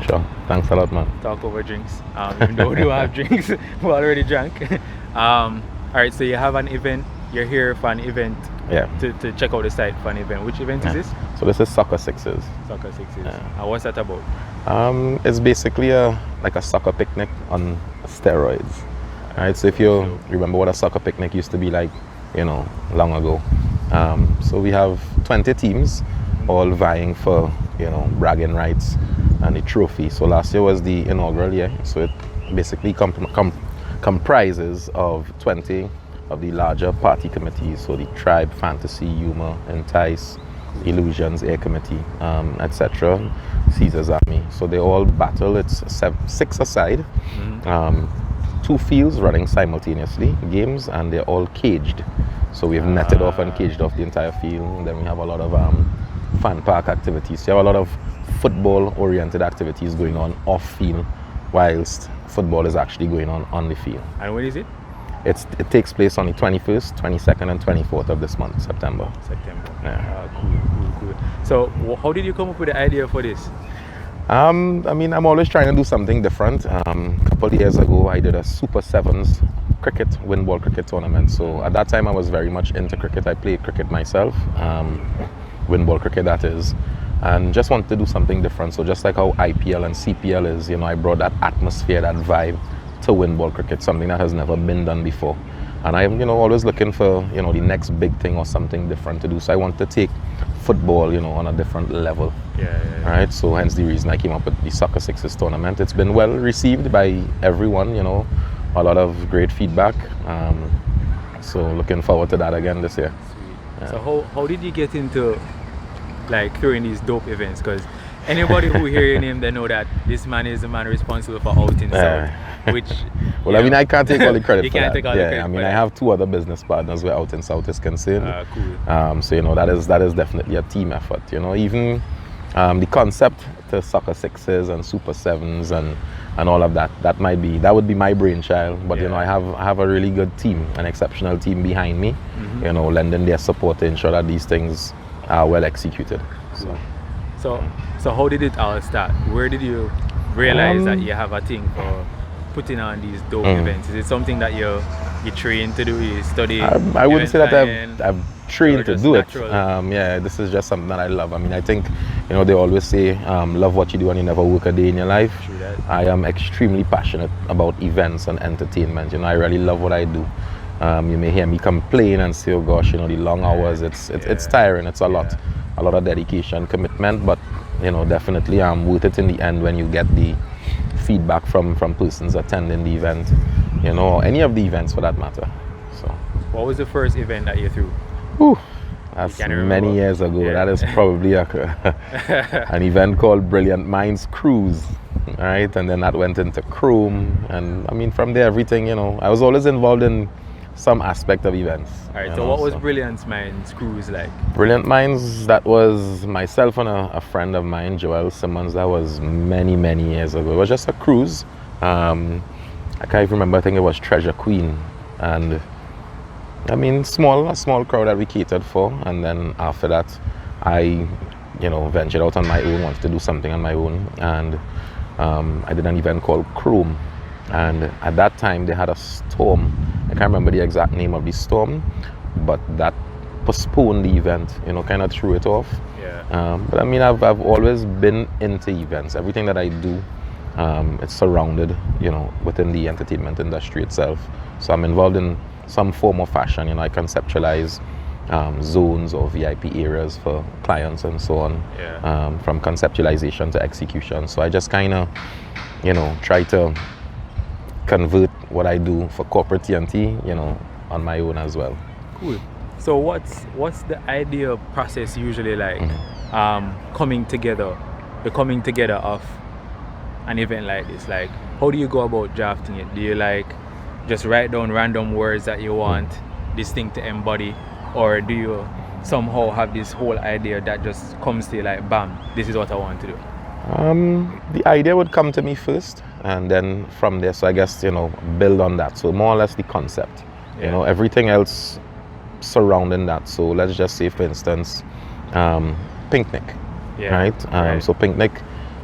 Sure. Thanks a lot, man. Talk over drinks. Even though we do have drinks, we already drank. All right, so you have an event. You're here for an event. Yeah. To check out the site for an event. Which event is this? So this is Soccer Sixes. Soccer Sixes. And what's that about? It's basically like a soccer picnic on steroids. Right. So if you remember what a soccer picnic used to be like, long ago. So we have 20 teams, all vying for bragging rights and the trophy. So last year was the inaugural year. So it basically comprises of 20 of the larger party committees, so the Tribe, Fantasy, Humor, Entice, Illusions, Air Committee, etc., Caesar's Army. So they all battle. It's 6 aside, 2 fields running simultaneously, games, and they're all caged. So we've netted off and caged off the entire field. And then we have a lot of fan park activities. So you have a lot of football-oriented activities going on off-field, whilst football is actually going on the field. And when is it? It takes place on the 21st, 22nd, and 24th of this month, September. Yeah. Cool. So how did you come up with the idea for this? I'm always trying to do something different. A couple of years ago, I did a Super Sevens wind ball cricket tournament. So at that time, I was very much into cricket. I played cricket myself, wind ball cricket that is, and just wanted to do something different. So just like how IPL and CPL is, I brought that atmosphere, that vibe to wind ball cricket, something that has never been done before. And I'm always looking for the next big thing or something different to do. So I want to take football on a different level. Yeah. Right. So hence the reason I came up with the Soccer Sixes tournament. It's been well received by everyone. A lot of great feedback. So looking forward to that again this year. Sweet. Yeah. So how did you get into throwing these dope events? Because anybody who hear your name, they know that this man is the man responsible for Outing South, which... Well, I can't take all the credit you for can't that. Take all the credit for I have 2 other business partners where Outing South is concerned. Cool. So, that is definitely a team effort. Even the concept to Soccer Sixes and Super Sevens and all of that, that would be my brainchild. But, I have a really good team, an exceptional team behind me, lending their support to ensure that these things are well executed. So how did it all start? Where did you realize that you have a thing for putting on these dope events? Is it something that you train to do? You study? I wouldn't say that I've trained to do natural? It. This is just something that I love. I think they always say love what you do and you never work a day in your life. True that. I am extremely passionate about events and entertainment. I really love what I do. You may hear me complain and say, oh gosh, the long hours, it's tiring, it's a lot of dedication, commitment, but definitely worth it in the end when you get the feedback from persons attending the event, or any of the events for that matter. So what was the first event that you threw? That's many years ago. Yeah. That is probably an event called Brilliant Minds Cruise, right? And then that went into Chrome, and from there everything, I was always involved in some aspect of events. All right, so what was Brilliant Minds Cruise like? Brilliant Minds, that was myself and a friend of mine, Joel Simmons. That was many years ago. It was just a cruise. I can't remember, I think it was Treasure Queen. And a small crowd that we catered for. And then after that, I, ventured out on my own, wanted to do something on my own. And I did an event called Chrome. And at that time, they had a storm. I can't remember the exact name of the storm, but that postponed the event, kind of threw it off. Yeah. But I've always been into events. Everything that I do, it's surrounded, within the entertainment industry itself. So I'm involved in some form of fashion. I conceptualize zones or VIP areas for clients and so on, from conceptualization to execution. So I just kind of, try to convert what I do for corporate TNT, on my own as well. Cool. So what's the ideal process usually like? Coming together of an event like this? Like, how do you go about drafting it? Do you just write down random words that you want this thing to embody, or do you somehow have this whole idea that just comes to you like, bam, this is what I want to do? The idea would come to me first, and then from there, so I guess, build on that. So more or less the concept, everything else surrounding that. So let's just say, for instance, picnic, right? So picnic,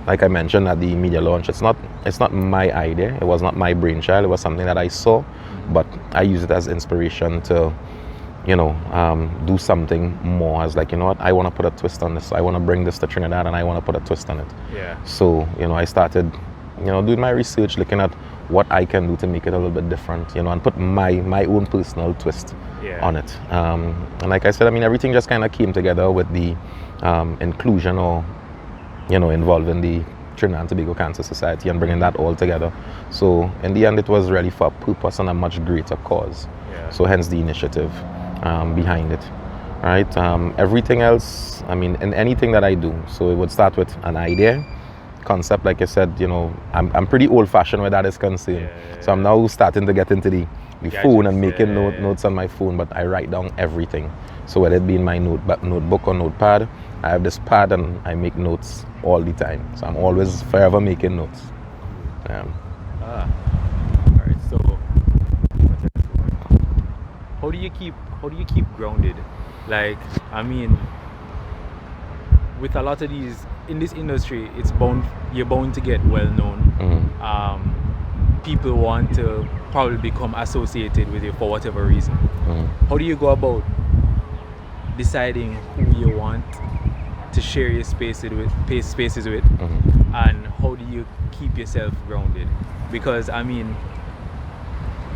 like I mentioned at the media launch, it's not my idea. It was not my brainchild. It was something that I saw, but I use it as inspiration to, do something more. As like, you know what, I want to put a twist on this. I want to bring this to Trinidad, and I want to put a twist on it. Yeah. So, I started, doing my research, looking at what I can do to make it a little bit different, and put my own personal twist on it. And like I said, everything just kind of came together with the inclusion or, involving the Trinidad and Tobago Cancer Society and bringing that all together. So in the end, it was really for a purpose and a much greater cause. Yeah. So hence the initiative behind it. Right? Everything else, in anything that I do, so it would start with an idea, concept, like I said, I'm pretty old-fashioned where that is concerned. So I'm now starting to get into the phone and making notes on my phone, but I write down everything. So whether it be in my notebook or notepad, I have this pad and I make notes all the time. So I'm always forever making notes. All right. So how do you keep grounded? Like, with a lot of these in this industry, you're bound to get well known. People want to probably become associated with you for whatever reason. How do you go about deciding who you want to share your spaces with, and how do you keep yourself grounded? Because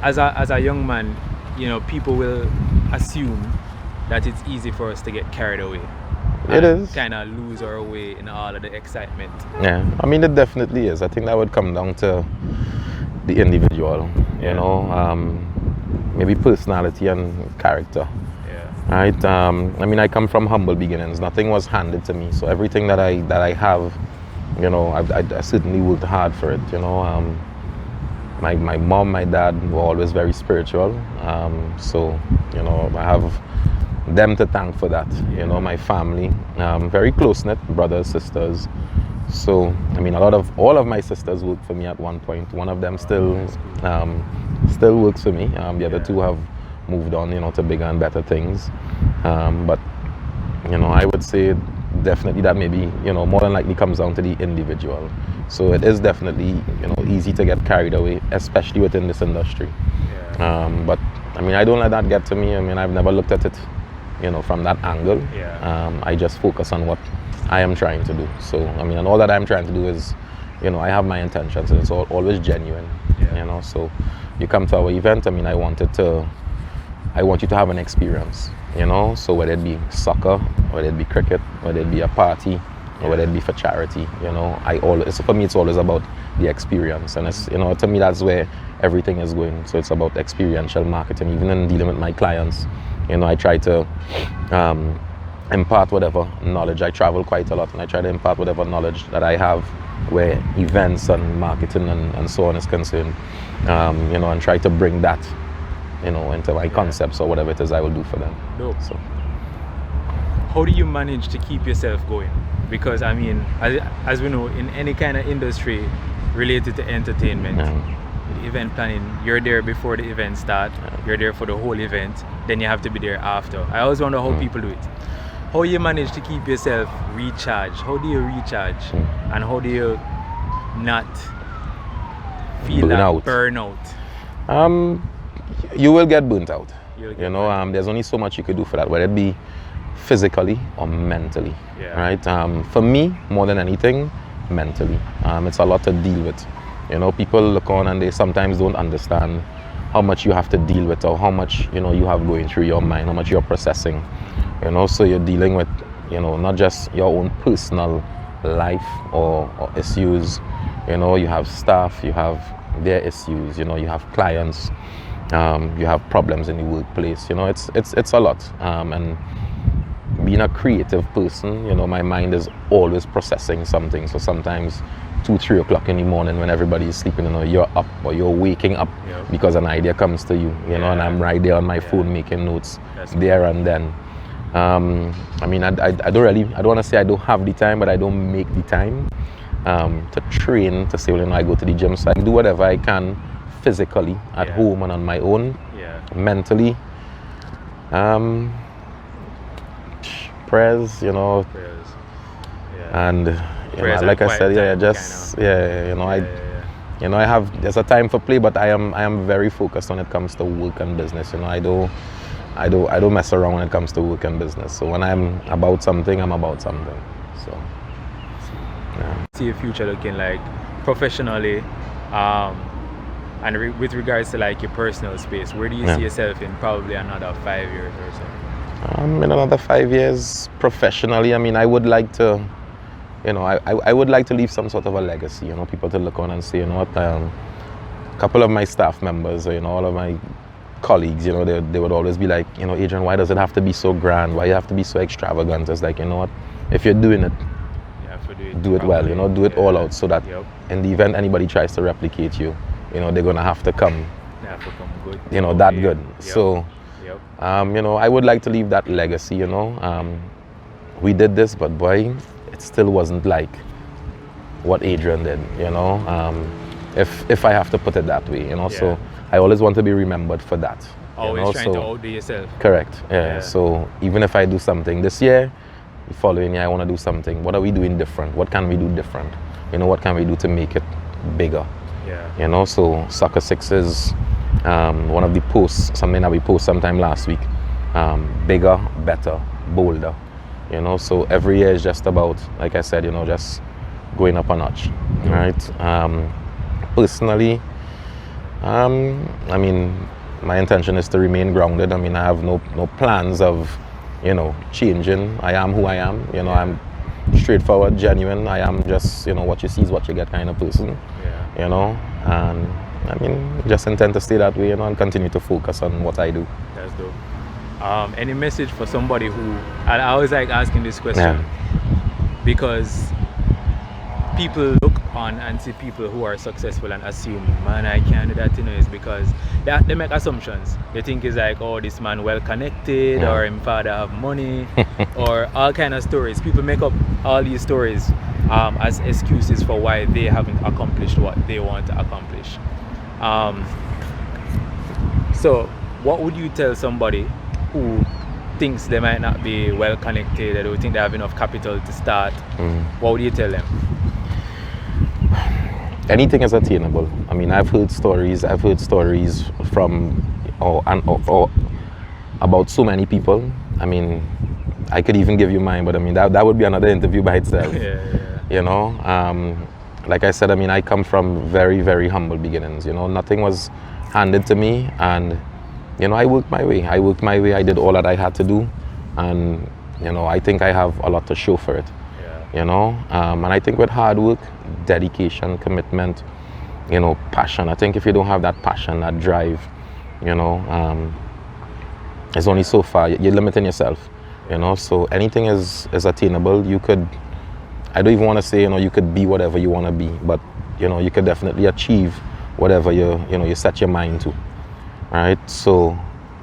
as a young man, people will assume that it's easy for us to get carried away. It is. Kind of lose our way in all of the excitement. Yeah, it definitely is. I think that would come down to the individual, maybe personality and character. Right? I come from humble beginnings. Nothing was handed to me. So everything that I have, I certainly worked hard for it. My mom, my dad were always very spiritual. So I have them to thank for that. My family, very close-knit, brothers, sisters. So all of my sisters worked for me at one point. One of them still works for me. The other two have moved on, to bigger and better things. But I would say definitely that maybe, more than likely comes down to the individual. So it is definitely, easy to get carried away, especially within this industry. But I don't let that get to me. I've never looked at it, from that angle. I just focus on what I am trying to do. So, and all that I'm trying to do is, I have my intentions, and it's always genuine. So you come to our event, I want you to have an experience, so whether it be soccer, whether it be cricket, whether it be a party, or whether it be for charity, for me it's always about the experience, and it's, to me that's where everything is going. So it's about experiential marketing. Even in dealing with my clients, I try to impart whatever knowledge. I travel quite a lot, and I try to impart whatever knowledge that I have where events and marketing and so on is concerned, and try to bring that into my concepts or whatever it is I will do for them. Dope. So how do you manage to keep yourself going? Because as we know, in any kind of industry related to entertainment, event planning, you're there before the event starts, you're there for the whole event, then you have to be there after. I always wonder how people do it. How you manage to keep yourself recharged? How do you recharge? And how do you not feel burnout? You will get burnt out. There's only so much you could do for that, whether it be physically or mentally. Right? For me, more than anything, mentally. It's a lot to deal with. People look on and they sometimes don't understand how much you have to deal with, or how much you have going through your mind, how much you're processing. So you're dealing with not just your own personal life or issues. You have staff, you have their issues, you have clients, you have problems in the workplace. It's a lot. And being a creative person, my mind is always processing something. So sometimes 2-3 o'clock in the morning when everybody is sleeping, you're up or you're waking up because an idea comes to you, and I'm right there on my phone making notes there and then. I don't want to say I don't have the time, but I don't make the time to train, to say, I go to the gym. So I do whatever I can physically at home and on my own. Mentally, prayers, and Prayers like and I said, quiet time, just kinda. you know, I have there's a time for play, but I am very focused when it comes to work and business. You know, I don't mess around when it comes to work and business. So when I'm about something, I'm about something. So yeah. See your future looking like professionally, and with regards to like your personal space, where do you see yourself in probably another 5 years or so? In another 5 years, professionally, I mean, I would like to, you know, I would like to leave some sort of a legacy. You know, people to look on and say, you know what, a couple of my staff members, or, you know, all of my colleagues, you know, they would always be like, you know, Adrian, why does it have to be so grand? Why you have to be so extravagant? It's like, you know what, if you're doing it, do it well, you know, do it all out, so that in the event anybody tries to replicate you, you know, they're gonna have to come, good, you know, that good. So you know, I would like to leave that legacy, you know. We did this, but boy, it still wasn't like what Adrian did, you know, if I have to put it that way, you know. So I always want to be remembered for that. Always trying to outdo yourself. Correct. So even if I do something this year, the following year I want to do something. What are we doing different? What can we do different? You know, what can we do to make it bigger? You know, so Soccer 6 is one of the posts, something that we post sometime last week. Bigger, better, bolder. You know, so every year is just about, like I said, you know, just going up a notch. Right? Personally, I mean, my intention is to remain grounded. I mean, I have no plans of, you know, changing. I am who I am. You know, I'm straightforward, genuine. I am just, you know, what you see is what you get kind of person. You know, and I mean, just intend to stay that way, you know, and continue to focus on what I do. That's dope. Any message for somebody who, and I always like asking this question because people look on and see people who are successful and assume, man, I can't do that, you know, is because they make assumptions. They think it's like, oh, this man well connected, or him father have money, or all kind of stories. People make up all these stories as excuses for why they haven't accomplished what they want to accomplish. So what would you tell somebody who thinks they might not be well connected, or who think they have enough capital to start? What would you tell them? Anything is attainable. I mean, I've heard stories from about so many people. I mean, I could even give you mine, but I mean, that would be another interview by itself. You know, like I said, I mean, I come from very, very humble beginnings. You know, nothing was handed to me, and you know, I worked my way. I did all that I had to do, and you know, I think I have a lot to show for it. You know, and I think with hard work, dedication, commitment, you know, passion. I think if you don't have that passion, that drive, you know, it's only so far. You're limiting yourself. You know, so anything is attainable. You could, I don't even want to say, you know, you could be whatever you want to be, but you know, you could definitely achieve whatever you set your mind to. Right? So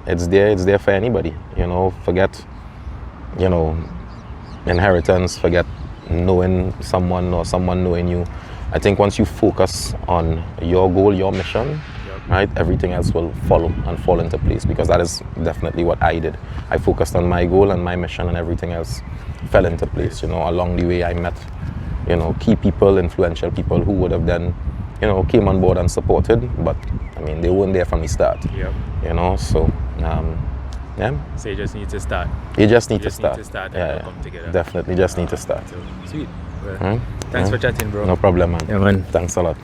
it's there for anybody. You know, forget, you know, inheritance, forget knowing someone or someone knowing you. I think once you focus on your goal, your mission, right, everything else will follow and fall into place, because that is definitely what I did. I focused on my goal and my mission, and everything else fell into place. You know, along the way I met, you know, key people, influential people who would have then, you know, came on board and supported, but I mean, they weren't there from the start. You know, so So you just need to start. You just need to start. And come together. Definitely just need to start. Sweet. Well, thanks for chatting, bro. No problem, man. Yeah, man. Thanks a lot.